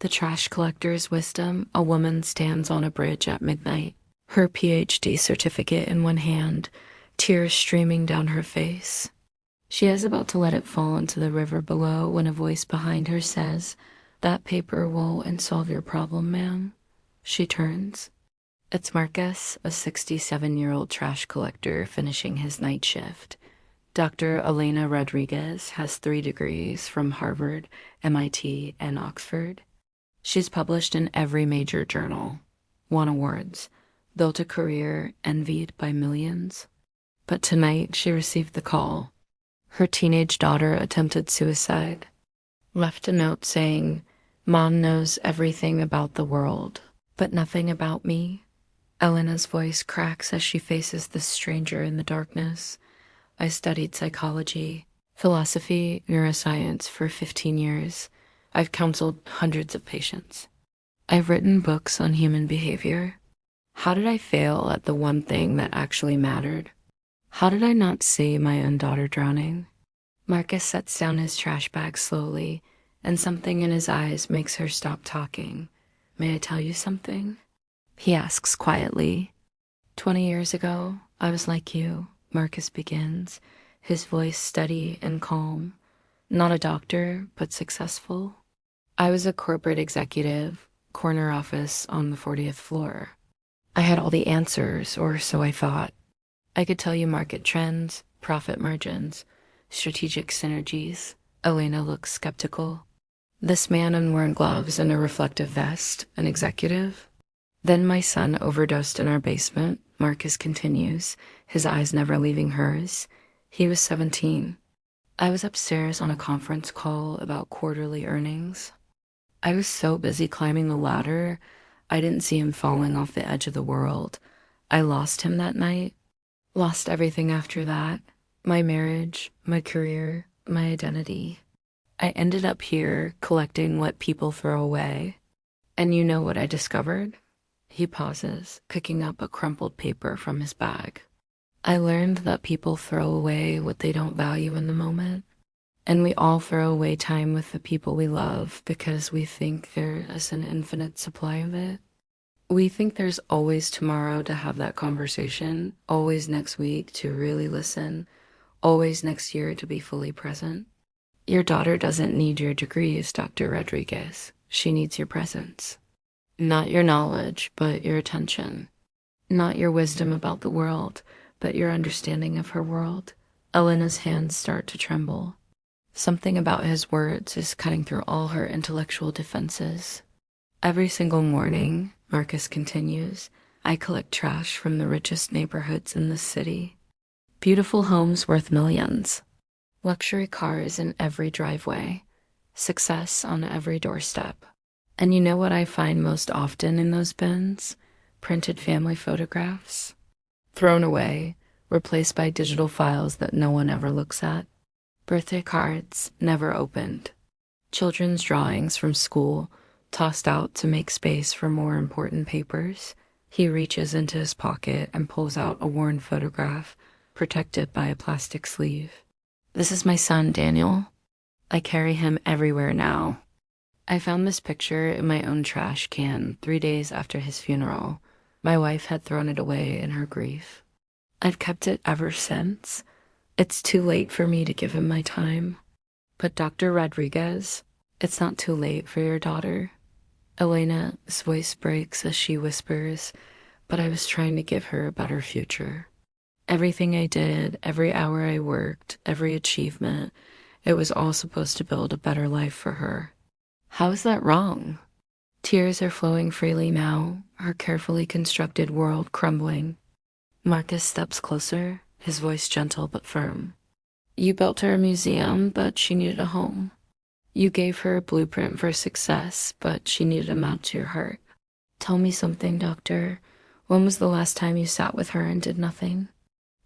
The trash collector's wisdom. A woman stands on a bridge at midnight, her PhD certificate in one hand, tears streaming down her face. She is about to let it fall into the river below when a voice behind her says, "That paper won't solve your problem, ma'am." She turns. It's Marcus, a 67-year-old trash collector finishing his night shift. Dr. Elena Rodriguez has 3 degrees from Harvard, MIT, and Oxford. She's published in every major journal, won awards, built a career envied by millions. But tonight she received the call. Her teenage daughter attempted suicide. Left a note saying, "Mom knows everything about the world, but nothing about me." Elena's voice cracks as she faces this stranger in the darkness. I studied psychology, philosophy, neuroscience for 15 years. I've counseled hundreds of patients. I've written books on human behavior. How did I fail at the one thing that actually mattered? How did I not see my own daughter drowning? Marcus sets down his trash bag slowly, and something in his eyes makes her stop talking. "May I tell you something?" He asks quietly. 20 years ago, I was like you, Marcus begins, his voice steady and calm. Not a doctor, but successful. I was a corporate executive, corner office on the 40th floor. I had all the answers, or so I thought. I could tell you market trends, profit margins, strategic synergies. Elena looks skeptical. This man in worn gloves and a reflective vest, an executive? Then my son overdosed in our basement, Marcus continues, his eyes never leaving hers. He was 17. I was upstairs on a conference call about quarterly earnings. I was so busy climbing the ladder, I didn't see him falling off the edge of the world. I lost him that night. Lost everything after that. My marriage, my career, my identity. I ended up here collecting what people throw away. And you know what I discovered? He pauses, picking up a crumpled paper from his bag. I learned that people throw away what they don't value in the moment. And we all throw away time with the people we love because we think there is an infinite supply of it. We think there's always tomorrow to have that conversation, always next week to really listen, always next year to be fully present. Your daughter doesn't need your degrees, Dr. Rodriguez. She needs your presence. Not your knowledge, but your attention. Not your wisdom about the world, but your understanding of her world. Elena's hands start to tremble. Something about his words is cutting through all her intellectual defenses. Every single morning, Marcus continues, I collect trash from the richest neighborhoods in this city. Beautiful homes worth millions. Luxury cars in every driveway. Success on every doorstep. And you know what I find most often in those bins? Printed family photographs. Thrown away, replaced by digital files that no one ever looks at. Birthday cards never opened. Children's drawings from school tossed out to make space for more important papers. He reaches into his pocket and pulls out a worn photograph, protected by a plastic sleeve. This is my son, Daniel. I carry him everywhere now. I found this picture in my own trash can 3 days after his funeral. My wife had thrown it away in her grief. I've kept it ever since. It's too late for me to give him my time. But Dr. Rodriguez, it's not too late for your daughter. Elena's voice breaks as she whispers, but I was trying to give her a better future. Everything I did, every hour I worked, every achievement, it was all supposed to build a better life for her. How is that wrong? Tears are flowing freely now, her carefully constructed world crumbling. Marcus steps closer, his voice gentle but firm. You built her a museum, but she needed a home. You gave her a blueprint for success, but she needed a map to your heart. Tell me something, doctor. When was the last time you sat with her and did nothing?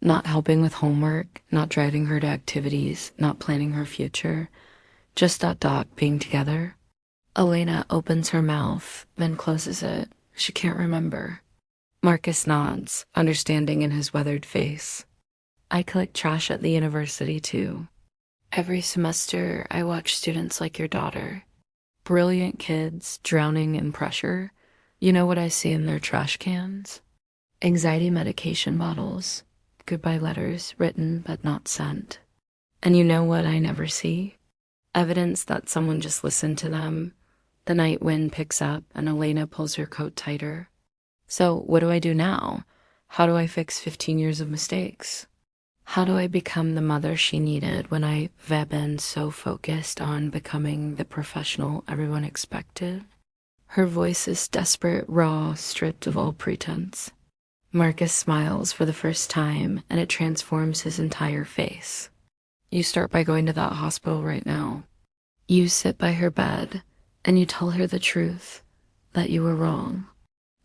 Not helping with homework, not driving her to activities, not planning her future. Just that doc being together. Elena opens her mouth, then closes it. She can't remember. Marcus nods, understanding in his weathered face. I collect trash at the university too. Every semester, I watch students like your daughter Brilliant kids drowning in pressure. You know what I see in their trash cans? Anxiety medication bottles, goodbye letters written but not sent. And you know what I never see? Evidence that someone just listened to them. The night wind picks up and Elena pulls her coat tighter. So what do I do now? How do I fix 15 years of mistakes? How do I become the mother she needed when I've been so focused on becoming the professional everyone expected? Her voice is desperate, raw, stripped of all pretense. Marcus smiles for the first time, and it transforms his entire face. You start by going to that hospital right now. You sit by her bed, and you tell her the truth, that you were wrong,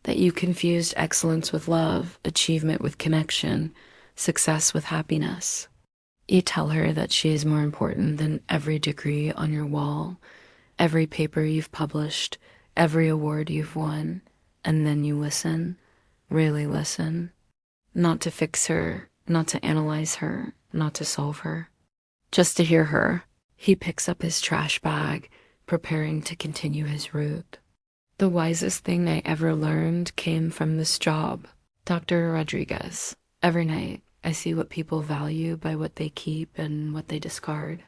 that you confused excellence with love, achievement with connection, success with happiness. You tell her that she is more important than every degree on your wall, every paper you've published, every award you've won, and then you listen, really listen. Not to fix her, not to analyze her, not to solve her. Just to hear her. He picks up his trash bag, preparing to continue his route. The wisest thing I ever learned came from this job. Dr. Rodriguez. Every night, I see what people value by what they keep and what they discard.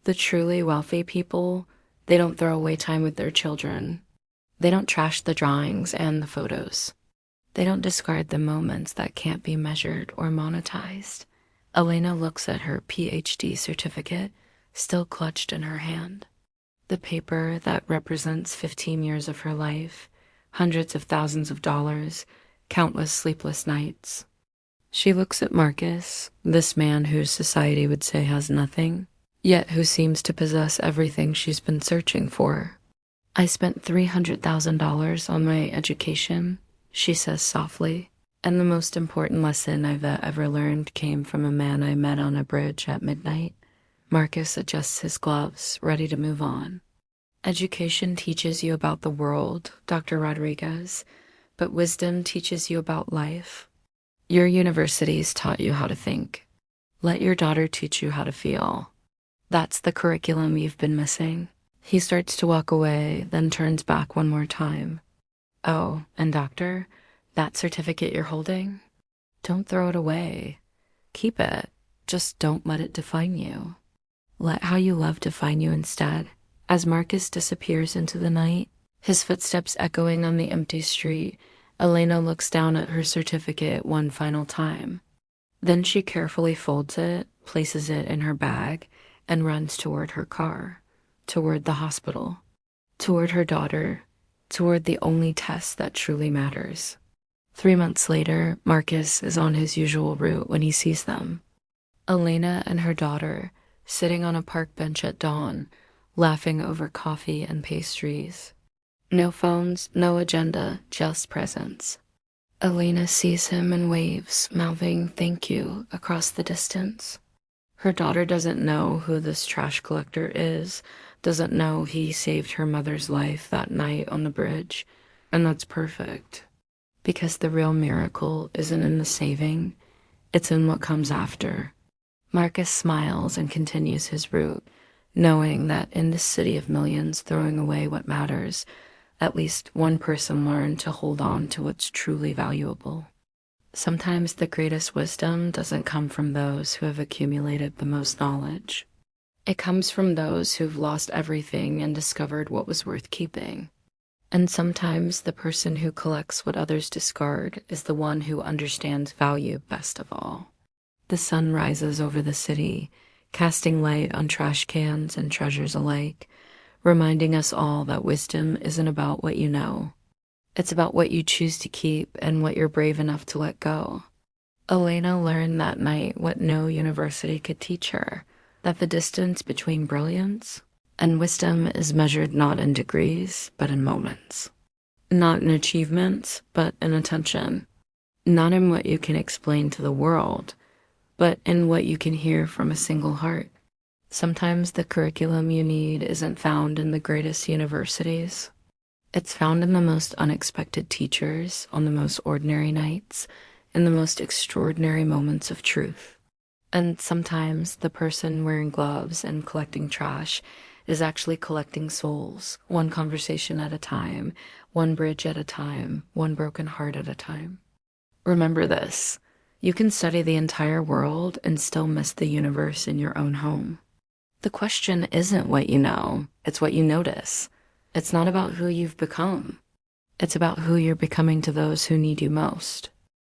The truly wealthy people, they don't throw away time with their children. They don't trash the drawings and the photos. They don't discard the moments that can't be measured or monetized. Elena looks at her PhD certificate, still clutched in her hand. The paper that represents 15 years of her life, hundreds of thousands of dollars, countless sleepless nights. She looks at Marcus, this man whose society would say has nothing, yet who seems to possess everything she's been searching for. I spent $300,000 on my education, she says softly, and the most important lesson I've ever learned came from a man I met on a bridge at midnight. Marcus adjusts his gloves, ready to move on. Education teaches you about the world, Dr. Rodriguez, but wisdom teaches you about life. Your universities taught you how to think. Let your daughter teach you how to feel. That's the curriculum you've been missing. He starts to walk away, then turns back one more time. Oh, and doctor, that certificate you're holding? Don't throw it away. Keep it. Just don't let it define you. Let how you love define you instead. As Marcus disappears into the night, his footsteps echoing on the empty street, Elena looks down at her certificate one final time. Then she carefully folds it, places it in her bag, and runs toward her car, toward the hospital, toward her daughter, toward the only test that truly matters. 3 months later, Marcus is on his usual route when he sees them. Elena and her daughter, sitting on a park bench at dawn, laughing over coffee and pastries. No phones, no agenda, just presence. Elena sees him and waves, mouthing thank you across the distance. Her daughter doesn't know who this trash collector is, doesn't know he saved her mother's life that night on the bridge, and that's perfect. Because the real miracle isn't in the saving, it's in what comes after. Marcus smiles and continues his route, knowing that in this city of millions throwing away what matters, at least one person learned to hold on to what's truly valuable. Sometimes the greatest wisdom doesn't come from those who have accumulated the most knowledge. It comes from those who've lost everything and discovered what was worth keeping. And sometimes the person who collects what others discard is the one who understands value best of all. The sun rises over the city, casting light on trash cans and treasures alike, reminding us all that wisdom isn't about what you know. It's about what you choose to keep and what you're brave enough to let go. Elena learned that night what no university could teach her, that the distance between brilliance and wisdom is measured not in degrees, but in moments. Not in achievements, but in attention. Not in what you can explain to the world, but in what you can hear from a single heart. Sometimes the curriculum you need isn't found in the greatest universities. It's found in the most unexpected teachers, on the most ordinary nights, in the most extraordinary moments of truth. And sometimes the person wearing gloves and collecting trash is actually collecting souls, one conversation at a time, one bridge at a time, one broken heart at a time. Remember this: you can study the entire world and still miss the universe in your own home. The question isn't what you know, it's what you notice. It's not about who you've become. It's about who you're becoming to those who need you most.